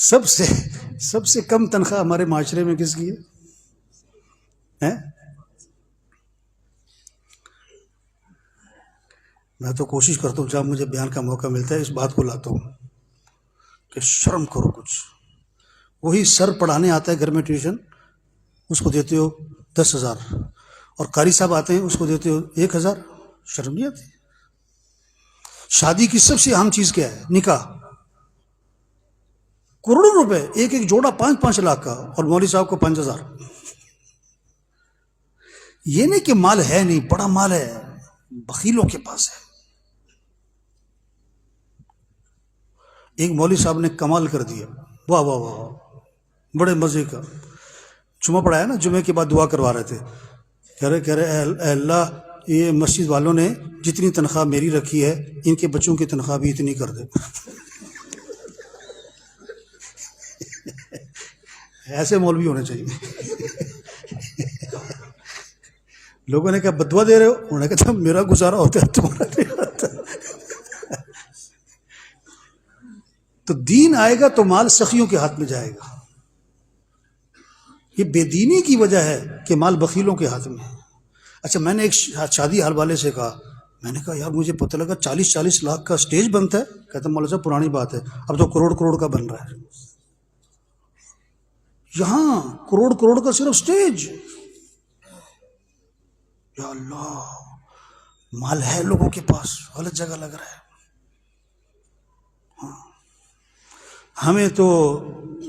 سب سے کم تنخواہ ہمارے معاشرے میں کس کی ہے؟ میں تو کوشش کرتا ہوں جب مجھے بیان کا موقع ملتا ہے اس بات کو لاتا ہوں کہ شرم کرو کچھ. وہی سر پڑھانے آتا ہے گھر میں ٹیوشن، اس کو دیتے ہو 10,000، اور قاری صاحب آتے ہیں اس کو دیتے ہو 1,000. شرم نہیں آتی؟ شادی کی سب سے اہم چیز کیا ہے؟ نکاح. کروڑوں روپے، ایک جوڑا 5-5 لاکھ کا، اور مولوی صاحب کو 5,000. یہ نہیں کہ مال ہے نہیں، بڑا مال ہے، بخیلوں کے پاس ہے. ایک مولوی صاحب نے کمال کر دیا، واہ واہ واہ، بڑے مزے کا. جمعہ پڑھایا نا، جمعے کے بعد دعا کروا رہے تھے، کہہ رہے اے اللہ، یہ مسجد والوں نے جتنی تنخواہ میری رکھی ہے ان کے بچوں کی تنخواہ بھی اتنی کر دے. ایسے مولوی ہونے چاہیے. لوگوں نے کہا بدوا دے رہے ہو؟ انہوں نے کہا میرا گزارا ہوتا ہے تمہارا نہیں ہوتا. تو دین آئے گا تو مال سخیوں کے ہاتھ میں جائے گا. یہ بے دینی کی وجہ ہے کہ مال بخیلوں کے ہاتھ میں ہے. اچھا، میں نے ایک شادی حال والے سے کہا، میں نے کہا یار مجھے پتہ لگا 40 لاکھ کا سٹیج بنتا ہے. کہتا مولانا صاحب پرانی بات ہے، اب تو کروڑ کا بن رہا ہے. یہاں کروڑ کا صرف سٹیج. یا اللہ، مال ہے لوگوں کے پاس، غلط جگہ لگ رہا ہے. ہمیں تو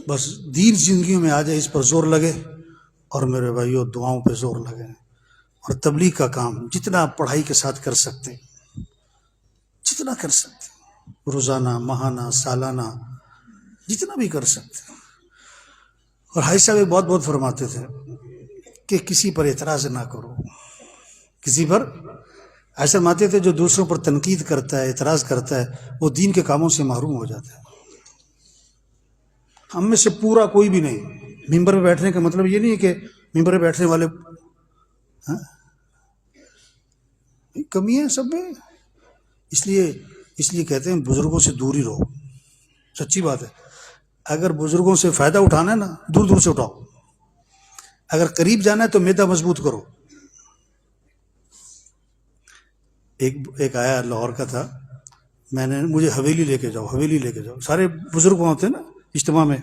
بس دین زندگیوں میں آ جائے، اس پر زور لگے. اور میرے بھائیوں، دعاؤں پہ زور لگے، اور تبلیغ کا کام جتنا پڑھائی کے ساتھ کر سکتے، جتنا کر سکتے، روزانہ، ماہانہ، سالانہ، جتنا بھی کر سکتے. اور حاجی صاحب بہت فرماتے تھے کہ کسی پر اعتراض نہ کرو. کسی پر ایسا فرماتے تھے جو دوسروں پر تنقید کرتا ہے، اعتراض کرتا ہے، وہ دین کے کاموں سے محروم ہو جاتا ہے. ہم میں سے پورا کوئی بھی نہیں. ممبر پہ بیٹھنے کا مطلب یہ نہیں ہے کہ ممبر پہ بیٹھنے والے کمی ہے سب میں. اس لیے کہتے ہیں بزرگوں سے دور ہی رہو. سچی بات ہے. اگر بزرگوں سے فائدہ اٹھانا ہے نا، دور سے اٹھاؤ. اگر قریب جانا ہے تو میدا مضبوط کرو. ایک آیا لاہور کا تھا، مجھے حویلی لے کے جاؤ. سارے بزرگ ہوتے ہیں نا اجتماع میں.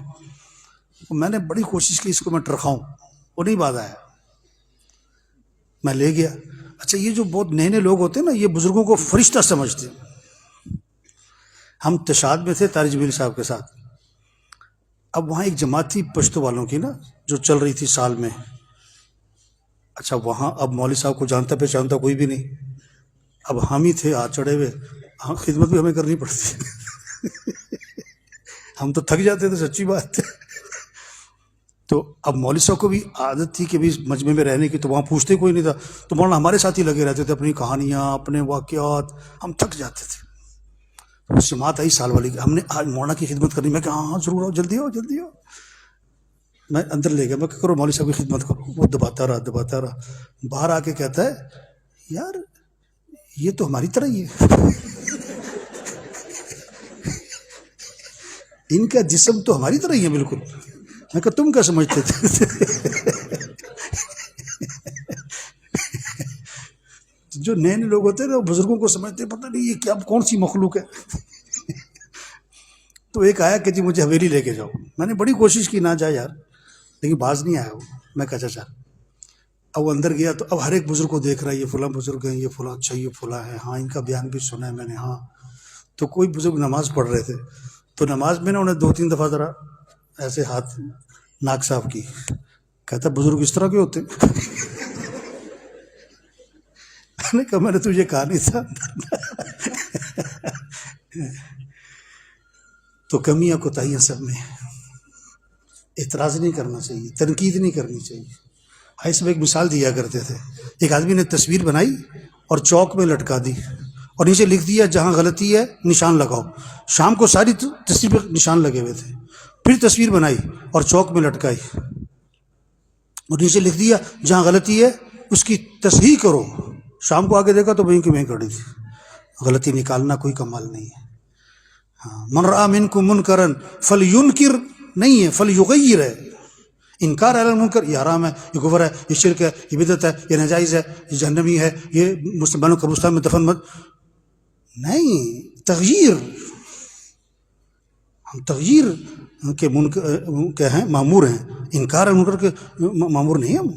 میں نے بڑی کوشش کی اس کو میں ٹرکاؤں، وہ نہیں بات آیا. میں لے گیا. اچھا، یہ جو بہت نئے لوگ ہوتے ہیں نا، یہ بزرگوں کو فرشتہ سمجھتے ہیں. ہم تشاد میں تھے طارق جمیل صاحب کے ساتھ. اب وہاں ایک جماعت تھی پشتو والوں کی نا، جو چل رہی تھی سال میں. اچھا، وہاں اب مولوی صاحب کو جانتا پہچانتا کوئی بھی نہیں. اب ہم ہی تھے ہاتھ چڑھے ہوئے. خدمت بھی ہمیں کرنی پڑتی. ہم تو تھک جاتے تھے، سچی بات. تو اب مولوی صاحب کو بھی عادت تھی کہ بھی مجمع میں رہنے کی، تو وہاں پوچھتے کوئی نہیں تھا. تو مولانا ہمارے ساتھ ہی لگے رہتے تھے، اپنی کہانیاں، اپنے واقعات. ہم تھک جاتے تھے. اس سے بات آئی سال والی، ہم نے آج مولانا کی خدمت کرنی. میں کہا ہاں ضرور آؤ، جلدی آؤ. میں اندر لے گیا، میں کہ کرو مولوی صاحب کی خدمت کرو. وہ دباتا رہا. باہر آ کے کہتا ہے یار یہ تو ہماری طرح ہی ہے. ان کا جسم تو ہماری طرح ہی ہے بالکل. میں کہا تم کیا سمجھتے تھے؟ جو نئے لوگ ہوتے ہیں نا، بزرگوں کو سمجھتے پتہ نہیں یہ کیا کون سی مخلوق ہے. تو ایک آیا کہ جی مجھے حویلی لے کے جاؤ. میں نے بڑی کوشش کی نہ جائے یار، لیکن باز نہیں آیا وہ. میں کہا چچا. اب وہ اندر گیا تو اب ہر ایک بزرگ کو دیکھ رہا ہے، یہ فلاں بزرگ ہیں، یہ فلاں، اچھا یہ فلاں ہے، ہاں ان کا بیان بھی سنا ہے میں نے. ہاں. تو کوئی بزرگ نماز پڑھ رہے تھے، تو نماز میں نا انہیں 2-3 دفعہ ذرا ایسے ہاتھ ناک صاف کی. کہتا بزرگ اس طرح کے ہوتے. میں نے کہا میں نے تجھے کہا نہیں تھا. تو کمیاں کوتاہیاں سب میں. اعتراض نہیں کرنا چاہیے، تنقید نہیں کرنی چاہیے. ایسے میں ایک مثال دیا کرتے تھے. ایک آدمی نے تصویر بنائی اور چوک میں لٹکا دی، اور نیچے لکھ دیا جہاں غلطی ہے نشان لگاؤ. شام کو ساری تصویر پر نشان لگے ہوئے تھے. پھر تصویر بنائی اور چوک میں لٹکائی، اور نیچے لکھ دیا جہاں غلطی ہے اس کی تصحیح کرو. شام کو آگے دیکھا تو وہیں کی وہیں کھڑی تھی. غلطی نکالنا کوئی کمال نہیں ہے. ہاں، من رأى منکم منکرا فلینکر نہیں ہے، فلیغیر ہے، انکار علی المنکر یہ حرام ہے، یہ کفر ہے، یہ شرک ہے، یہ بدعت ہے، یہ ناجائز ہے، یہ جہنمی ہے، یہ مسلمانوں قبرستان میں دفن مت. نہیں، تغییر. ہم تغییر کے ہیں، معمور ہیں، انکار المنکر کے معمور نہیں ہم.